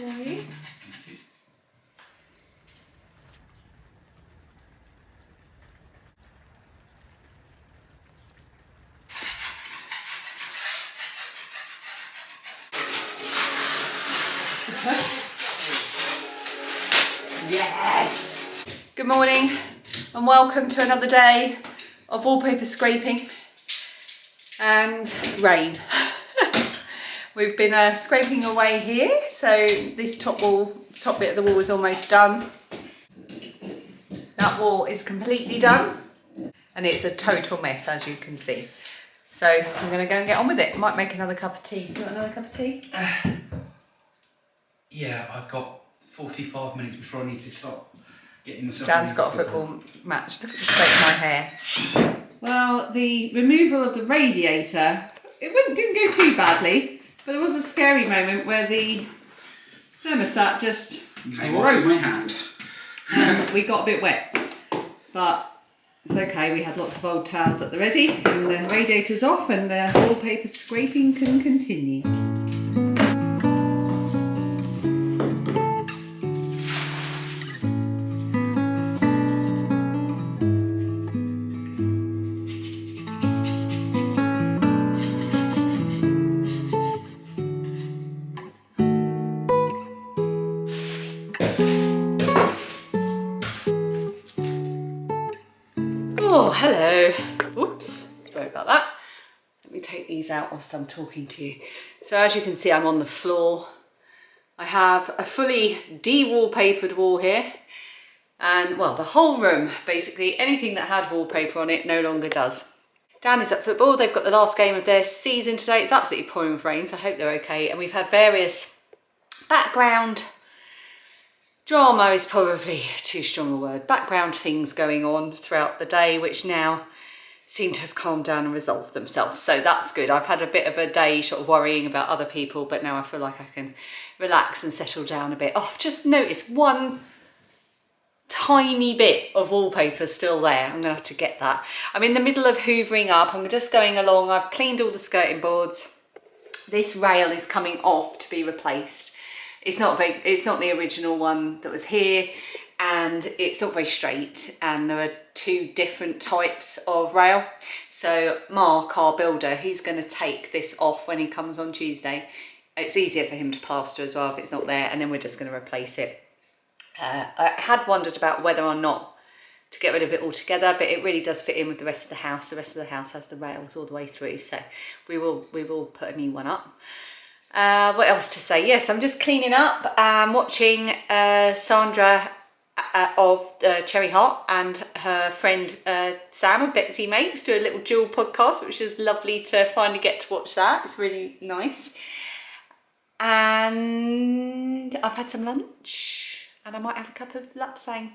for you. Yes! Good morning and welcome to another day of wallpaper scraping and rain. We've been scraping away here, so this top bit of the wall is almost done. That wall is completely done and it's a total mess, as you can see. So I'm going to go and get on with it. Might make another cup of tea. Do you want another cup of tea? Yeah, I've got 45 minutes before I need to start getting myself. Dan's got a football match. Look at the state of my hair. Well, the removal of the radiator, didn't go too badly, but there was a scary moment where the thermostat just came off in my hand. And we got a bit wet, but it's okay. We had lots of old towels at the ready, and the radiator's off, and the wallpaper scraping can continue. Oh, hello. Oops, sorry about that. Let me take these out whilst I'm talking to you. So as you can see, I'm on the floor. I have a fully de-wallpapered wall here. And well, the whole room, basically anything that had wallpaper on it no longer does. Dan is at football. They've got the last game of their season today. It's absolutely pouring with rain, so I hope they're okay. And we've had various background drama is probably too strong a word. Background things going on throughout the day, which now seem to have calmed down and resolved themselves. So that's good. I've had a bit of a day sort of worrying about other people, but now I feel like I can relax and settle down a bit. Oh, I've just noticed one tiny bit of wallpaper still there. I'm gonna have to get that. I'm in the middle of hoovering up. I'm just going along. I've cleaned all the skirting boards. This rail is coming off to be replaced. It's not the original one that was here, and it's not very straight, and there are two different types of rail. So Mark, our builder, he's going to take this off when he comes on Tuesday. It's easier for him to plaster as well if it's not there, and then we're just going to replace it. I had wondered about whether or not to get rid of it altogether, but it really does fit in with the rest of the house. The rest of the house has the rails all the way through, so we will put a new one up. What else to say? Yes, I'm just cleaning up. I'm watching Sandra of Cherry Heart and her friend Sam of Betsy Makes do a little dual podcast, which is lovely to finally get to watch that. It's really nice. And I've had some lunch, and I might have a cup of lapsang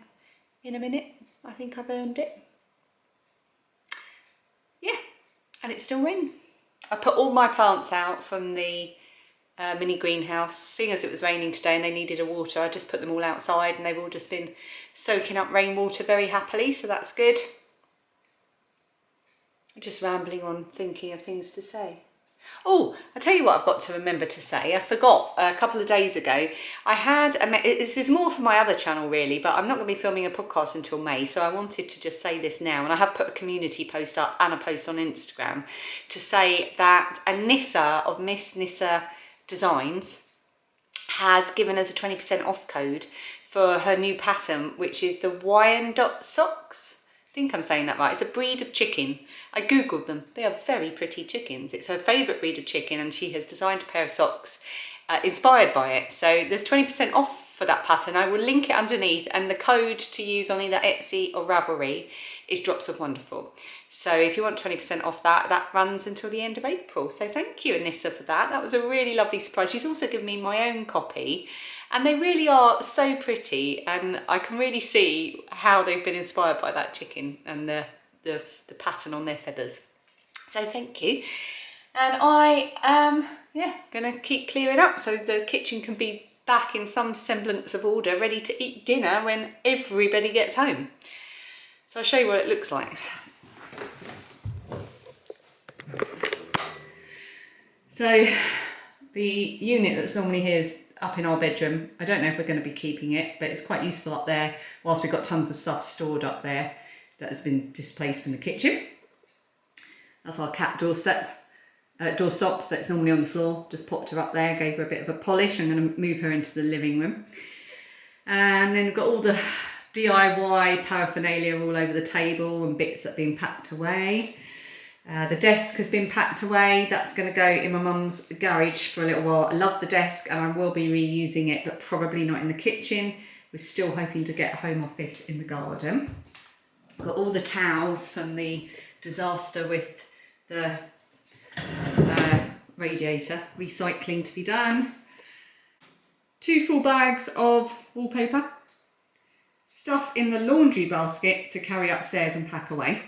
in a minute. I think I've earned it. Yeah, and it's still raining. I put all my plants out from the mini greenhouse. Seeing as it was raining today and they needed a water, I just put them all outside, and they've all just been soaking up rainwater very happily, so that's good. I'm just rambling on, thinking of things to say. Oh, I'll tell you what I've got to remember to say. I forgot a couple of days ago. I had, this is more for my other channel really, but I'm not going to be filming a podcast until May, so I wanted to just say this now. And I have put a community post up and a post on Instagram to say that Anissa of Miss Nissa Designs has given us a 20% off code for her new pattern, which is the Wyandotte socks. I think I'm saying that right. It's a breed of chicken. I googled them. They are very pretty chickens. It's her favourite breed of chicken, and she has designed a pair of socks inspired by it. So there's 20% off for that pattern. I will link it underneath, and the code to use on either Etsy or Ravelry is Drops of Wonderful. So if you want 20% off that runs until the end of April. So thank you, Anissa, for that. That was a really lovely surprise. She's also given me my own copy, and they really are so pretty, and I can really see how they've been inspired by that chicken and the pattern on their feathers. So thank you. And I am gonna keep clearing up so the kitchen can be back in some semblance of order, ready to eat dinner when everybody gets home. So I'll show you what it looks like. So the unit that's normally here is up in our bedroom. I don't know if we're going to be keeping it, but it's quite useful up there whilst we've got tons of stuff stored up there that has been displaced from the kitchen. That's our cat doorstop that's normally on the floor. Just popped her up there, gave her a bit of a polish. I'm going to move her into the living room. And then we've got all the DIY paraphernalia all over the table and bits that have been packed away. The desk has been packed away. That's going to go in my mum's garage for a little while. I love the desk and I will be reusing it, but probably not in the kitchen. We're still hoping to get a home office in the garden. Got all the towels from the disaster with the radiator, recycling to be done. 2 full bags of wallpaper. Stuff in the laundry basket to carry upstairs and pack away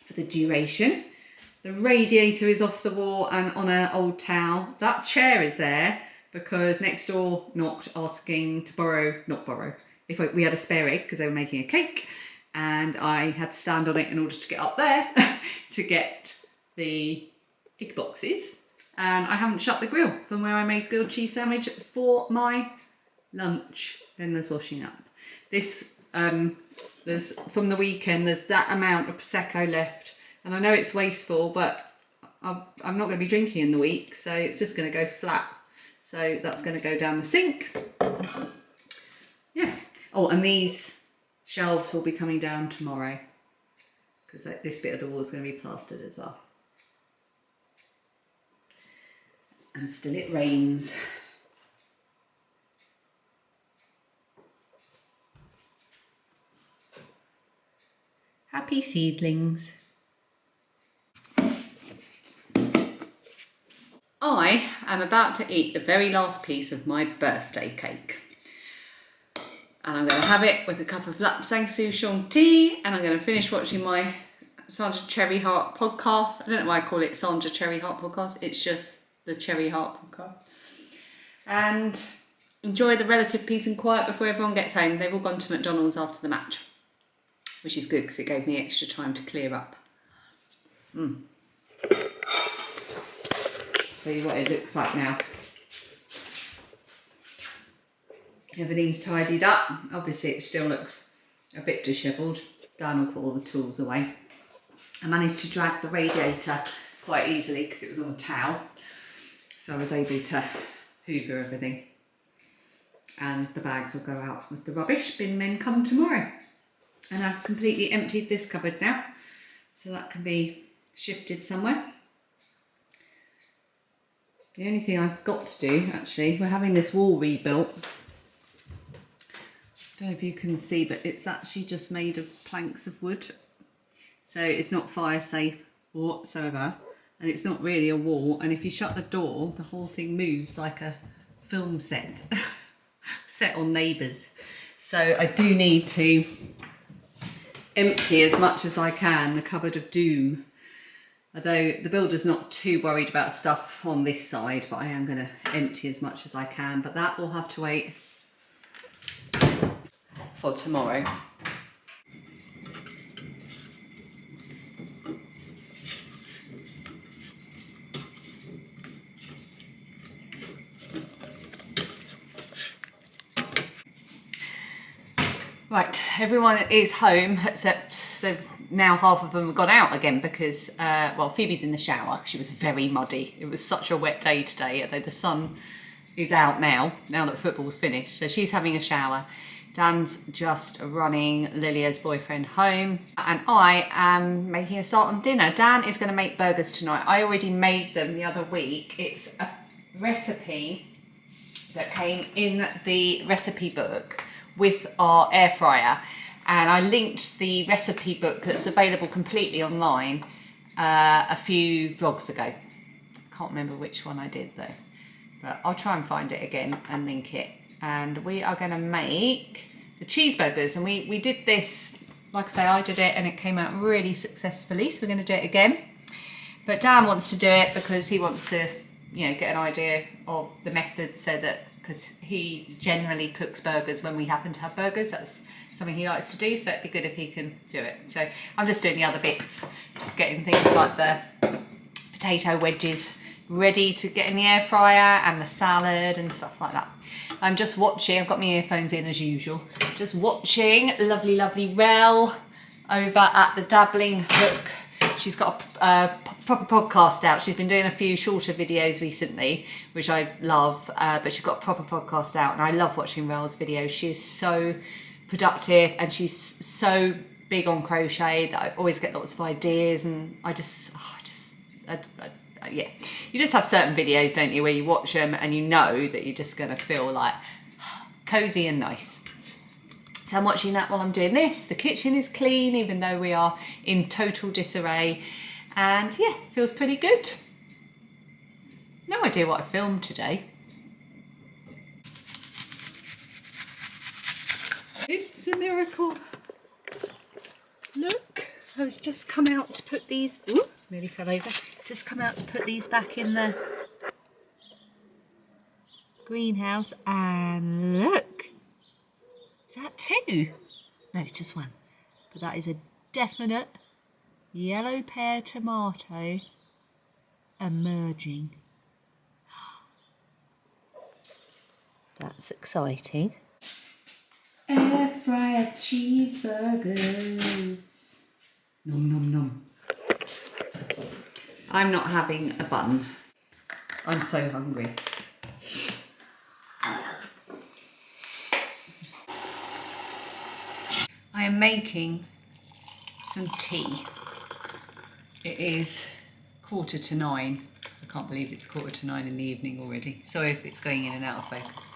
for the duration. The radiator is off the wall and on an old towel. That chair is there because next door knocked asking to if we had a spare egg because they were making a cake, and I had to stand on it in order to get up there to get the egg boxes. And I haven't shut the grill from where I made grilled cheese sandwich for my lunch. Then there's washing up. This there's from the weekend, there's that amount of Prosecco left, and I know it's wasteful, but I'm not going to be drinking in the week, so it's just going to go flat. So that's going to go down the sink. Yeah. Oh, and these shelves will be coming down tomorrow because this bit of the wall is going to be plastered as well. And still it rains. Happy seedlings. I am about to eat the very last piece of my birthday cake. And I'm going to have it with a cup of lapsang souchong tea, and I'm going to finish watching my Sandra Cherry Heart podcast. I don't know why I call it Sandra Cherry Heart podcast, it's just the Cherry Heart podcast. And enjoy the relative peace and quiet before everyone gets home. They've all gone to McDonald's after the match, which is good because it gave me extra time to clear up. Show you what it looks like now. Everything's tidied up. Obviously it still looks a bit dishevelled. Dan will put all the tools away. I managed to drag the radiator quite easily because it was on a towel. So I was able to hoover everything. And the bags will go out with the rubbish. Bin men come tomorrow. And I've completely emptied this cupboard now. So that can be shifted somewhere. The only thing I've got to do, actually, we're having this wall rebuilt. I don't know if you can see, but it's actually just made of planks of wood. So it's not fire safe whatsoever. And it's not really a wall. And if you shut the door, the whole thing moves like a film set. Set on Neighbours. So I do need to empty as much as I can the cupboard of doom. Although the builder's not too worried about stuff on this side, but I am going to empty as much as I can. But that will have to wait for tomorrow. Right, everyone is home except now half of them have gone out again because, well, Phoebe's in the shower. She was very muddy. It was such a wet day today, although the sun is out now that football's finished. So she's having a shower. Dan's just running Lilia's boyfriend home. And I am making a start on dinner. Dan is going to make burgers tonight. I already made them the other week. It's a recipe that came in the recipe book with our air fryer, and I linked the recipe book that's available completely online a few vlogs ago. Can't remember which one I did though, but I'll try and find it again and link it. And we are going to make the cheeseburgers, and we did this, like I say, I did it and it came out really successfully, so we're going to do it again. But Dan wants to do it because he wants to, you know, get an idea of the method, so that, because he generally cooks burgers when we happen to have burgers. That's something he likes to do, so it'd be good if he can do it. So I'm just doing the other bits, just getting things like the potato wedges ready to get in the air fryer, and the salad and stuff like that. I'm just watching, I've got my earphones in as usual, just watching lovely Rel over at the Dabbling Hook. She's got a proper podcast out. She's been doing a few shorter videos recently, which I love, but she's got a proper podcast out, and I love watching Rel's videos. She is so productive, and she's so big on crochet that I always get lots of ideas, and yeah, you just have certain videos, don't you, where you watch them and you know that you're just going to feel like cozy and nice. So I'm watching that while I'm doing this. The kitchen is clean, even though we are in total disarray. And yeah, feels pretty good. No idea what I filmed today. It's a miracle. Look, I was just come out to put these, ooh, nearly fell over. Just come out to put these back in the greenhouse, and look. Is that two? No, it's just one. But that is a definite yellow pear tomato emerging. That's exciting. Air fryer cheeseburgers. Nom nom nom. I'm not having a bun. I'm so hungry. I am making some tea. It is 9:15. I can't believe it's 9:15 in the evening already. Sorry if it's going in and out of focus.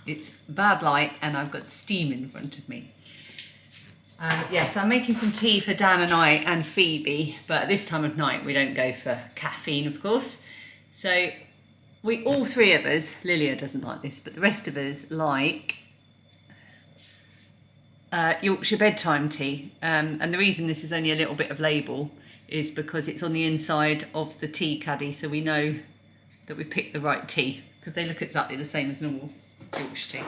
It's bad light and I've got steam in front of me. Yes, I'm making some tea for Dan and I and Phoebe, but at this time of night we don't go for caffeine, of course. So we, all three of us, Lilia doesn't like this, but the rest of us like Yorkshire bedtime tea. And the reason this is only a little bit of label is because it's on the inside of the tea caddy, so we know that we picked the right tea, because they look exactly the same as normal Yorkshire tea.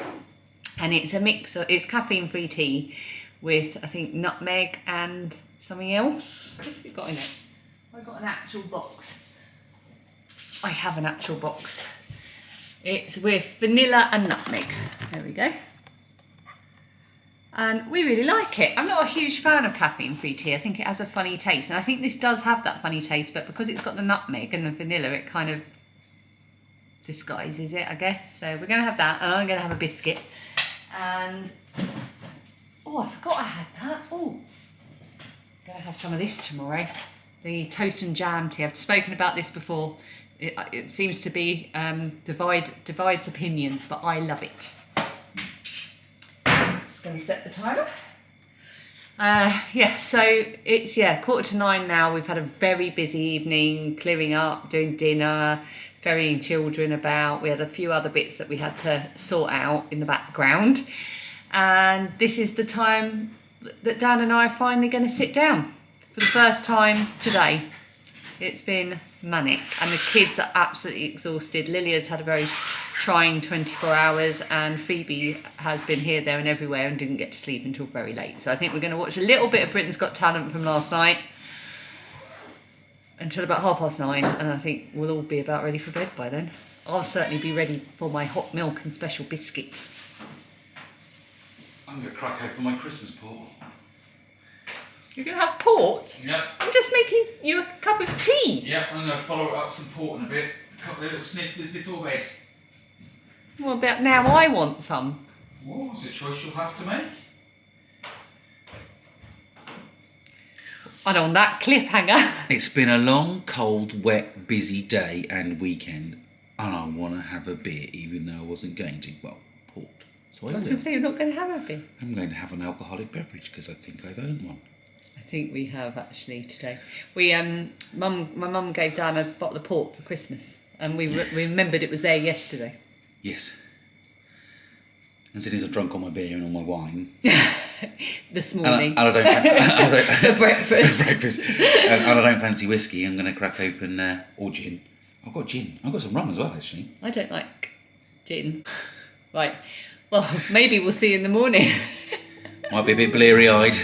And it's a mix of, it's caffeine-free tea with, I think, nutmeg and something else. What's it got in it? I got an actual box. I have an actual box. It's with vanilla and nutmeg. There we go. And we really like it. I'm not a huge fan of caffeine-free tea. I think it has a funny taste. And I think this does have that funny taste, but because it's got the nutmeg and the vanilla, it kind of disguises it, I guess. So we're going to have that, and I'm going to have a biscuit. And oh, I forgot I had that. Oh, I'm going to have some of this tomorrow. The toast and jam tea. I've spoken about this before. It seems to be divides opinions, but I love it. Just going to set the timer. Yeah, so it's 9:15 now. We've had a very busy evening, clearing up, doing dinner, ferrying children about. We had a few other bits that we had to sort out in the background. And this is the time that Dan and I are finally going to sit down for the first time today. It's been manic, and the kids are absolutely exhausted. Lilia's had a very trying 24 hours, and Phoebe has been here, there and everywhere and didn't get to sleep until very late. So I think we're going to watch a little bit of Britain's Got Talent from last night until about 9:30, and I think we'll all be about ready for bed by then. I'll certainly be ready for my hot milk and special biscuit. I'm going to crack open my Christmas port. You're going to have port? Yep. I'm just making you a cup of tea. Yep, I'm going to follow it up with some port in a bit. A couple of little sniffers before bed. Well, about now I want some. Well, it's a choice you'll have to make. And on that cliffhanger. It's been a long, cold, wet, busy day and weekend, and I want to have a beer, even though I wasn't going to. Well, port. So I was going to say, you're not going to have a beer. I'm going to have an alcoholic beverage because I think I've earned one. I think we have actually today. We my mum gave Dan a bottle of port for Christmas, and we remembered it was there yesterday. Yes. And since I'm drunk on my beer and on my wine. This morning. And I don't for breakfast. For breakfast. And I don't fancy whiskey. I'm going to crack open or gin. I've got gin. I've got some rum as well, actually. I don't like gin. Right. Well, maybe we'll see you in the morning. Might be a bit bleary-eyed.